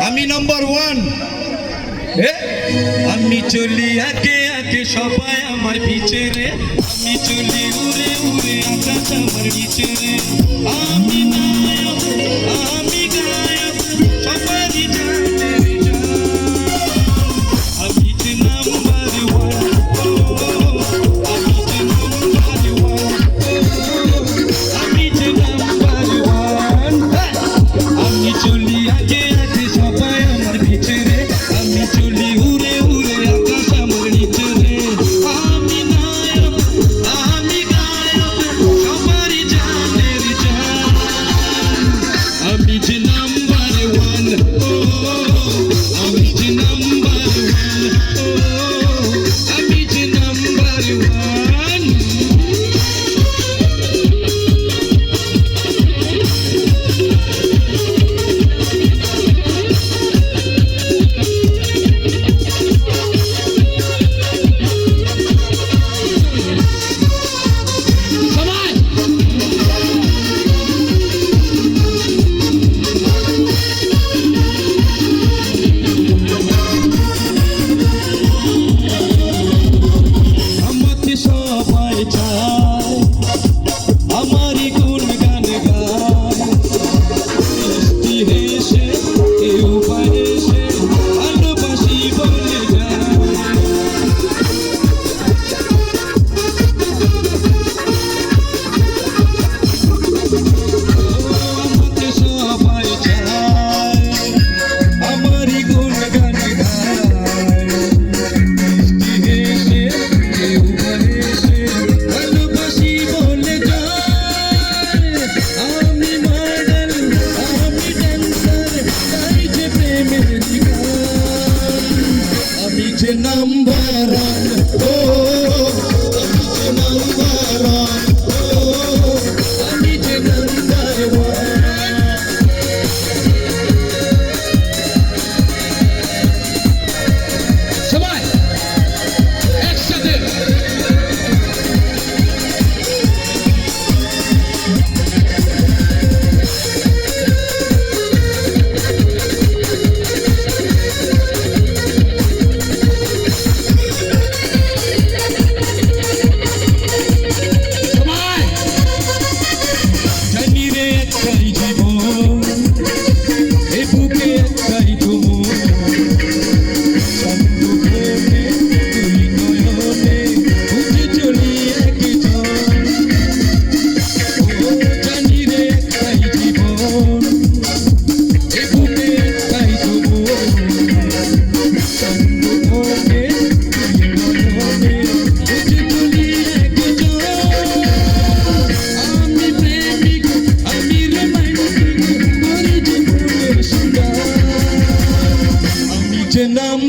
আমি নাম্বার 1। আমি চলি আগে আগে সবাই আমার পিছে রে, আমি চলি উড়ে উড়ে আকাশ আমার নিচে রে। আমি নায়ক আমি গায়ক সবারই জানে রে জান, আমি যে নাম্বার 1, আমি যে নাম্বার 1, আমি যে নাম্বার 1। আমি চলি আগে আগে সবাই আমার পিছে রে, আমি চলি উড়ে উড়ে আকাশ আমার নিচে রে। আমি নায়ক আমি গায়ক সবারই জানে রে জান, আমি যে নাম্বার 1, আমি যে নাম্বার 1, আমি যে নাম্বার 1। আমাকে সবাই চায়, আমারই গুণ গান গায়, মিষ্টি হেসে কেউ এসে ভালোবাসি বলে যায়। আমাকে সবাই চায়, আমারই গুণ গান গায়, মিষ্টি হেসে কেউ এসে ভালোবাসি বলে যায়। আমি মডেল আমি ড্যান্সার, তাই যে প্রেমের গান, আমি যে নাম্বার 1, আমি যে নাম্বার 1, আমি যে নাম্বার 1। সবাই একসাথে সবাই জানি রে একটাই জীবন, এ বুকে একটাই তুমুল, সম্মুখে তুই নয়নে বুঝে চলি একজন। ও জানি রে একটাই জীবন, এ বুকে একটাই তুমুল, সম্মুখে তুই নয়নে বুঝে চলি একজন। আমি প্রেমিক আমি রোমান্টিক, আমার জীবনের সুন্দর, আমি যে নাম